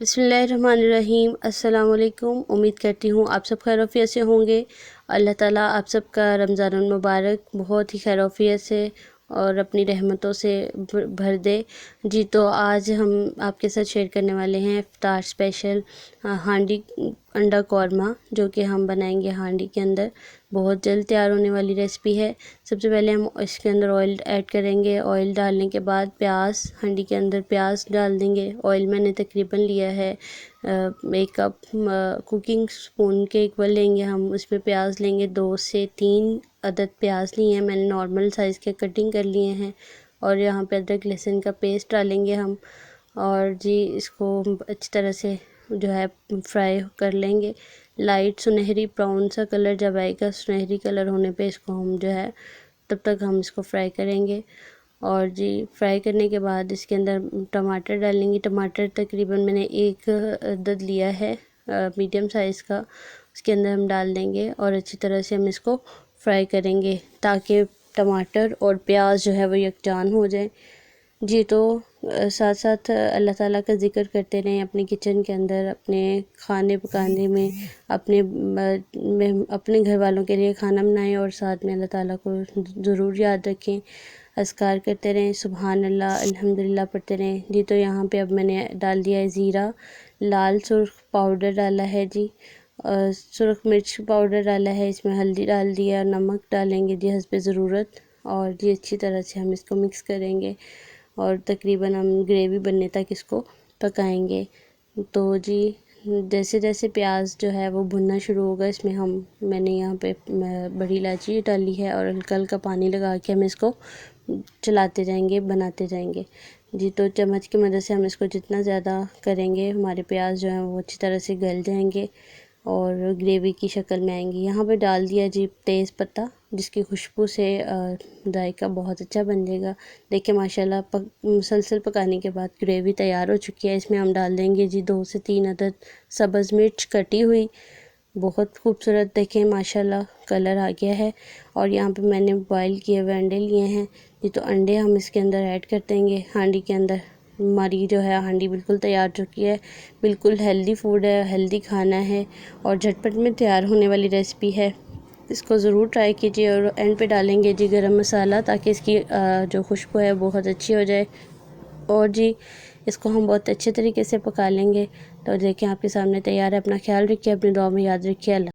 बिस्मिल्लाहिर्रहमानिर्रहीम। अस्सलाम वालेकुम। उम्मीद करती हूँ आप सब खैरियत से होंगे। अल्लाह ताला आप सबका रमज़ानुल मुबारक बहुत ही खैरियत से और अपनी रहमतों से भर दे। जी तो आज हम आपके साथ शेयर करने वाले हैं इफ्तार स्पेशल हांडी अंडा कौरमा, जो कि हम बनाएंगे हांडी के अंदर। बहुत जल्द तैयार होने वाली रेसिपी है। सबसे पहले हम इसके अंदर ऑयल ऐड करेंगे। ऑयल डालने के बाद प्याज, हांडी के अंदर प्याज डाल देंगे। ऑयल मैंने तकरीबन लिया है 1 कप। कुकिंग स्पून के इक्वल लेंगे हम। उसमें प्याज लेंगे 2 से 3 अदद प्याज लिए हैं मैंने, नॉर्मल साइज़ के कटिंग कर लिए हैं। और यहाँ पे अदरक लहसुन का पेस्ट डालेंगे हम। और जी इसको अच्छी तरह से जो है फ्राई कर लेंगे। लाइट सुनहरी ब्राउन सा कलर जब आएगा, सुनहरी कलर होने पे इसको हम जो है तब तक हम इसको फ्राई करेंगे। और जी फ्राई करने के बाद इसके अंदर टमाटर डालेंगे। टमाटर तकरीबन मैंने 1 अदद लिया है मीडियम साइज़ का, उसके अंदर हम डाल देंगे और अच्छी तरह से हम इसको फ्राई करेंगे ताकि टमाटर और प्याज जो है वो यकजान हो जाए। जी तो साथ साथ अल्लाह ताला का ज़िक्र करते रहें अपने किचन के अंदर, अपने खाने पकाने में, अपने घर वालों के लिए खाना बनाएं और साथ में अल्लाह ताला को ज़रूर याद रखें। अस्कार करते रहें, सुबहान अल्लाह, अल्हम्दुलिल्लाह पढ़ते रहें। जी तो यहाँ पे अब मैंने डाल दिया है ज़ीरा, लाल सुर्ख पाउडर डाला है जी, सुर्ख मिर्च पाउडर डाला है, इसमें हल्दी डाल दिया, नमक डालेंगे जी हस्बे ज़रूरत। और जी अच्छी तरह से हम इसको मिक्स करेंगे और तकरीबन हम ग्रेवी बनने तक इसको पकाएंगे। तो जी जैसे जैसे प्याज जो है वो भुनना शुरू होगा, इसमें मैंने यहाँ पे बड़ी इलायची डाली है और हल्का हल्का पानी लगा के हम इसको चलाते जाएंगे, बनाते जाएंगे। जी तो चम्मच की मदद से हम इसको जितना ज़्यादा करेंगे हमारे प्याज जो हैं वो अच्छी तरह से गल जाएंगे और ग्रेवी की शक्ल में आएंगी। यहाँ पे डाल दिया जी तेज़ पत्ता, जिसकी खुशबू से जायका बहुत अच्छा बन जाएगा। देखिए माशाल्लाह मुसलसल पकाने के बाद ग्रेवी तैयार हो चुकी है। इसमें हम डाल देंगे जी 2 से 3 अदद सब्ज़ मिर्च कटी हुई, बहुत खूबसूरत देखें माशाल्लाह कलर आ गया है। और यहाँ पे मैंने बॉईल किए हुए अंडे लिए हैं जी, तो अंडे हम इसके अंदर ऐड कर देंगे हांडी के अंदर। हमारी जो है हांडी बिल्कुल तैयार चुकी है। बिल्कुल हेल्दी फूड है, हेल्दी खाना है और झटपट में तैयार होने वाली रेसिपी है। इसको ज़रूर ट्राई कीजिए। और एंड पे डालेंगे जी गरम मसाला, ताकि इसकी जो खुशबू है बहुत अच्छी हो जाए। और जी इसको हम बहुत अच्छे तरीके से पका लेंगे। तो देखें आपके सामने तैयार है। अपना ख्याल रखिए, अपनी दुआ में याद रखिए। अल्लाह।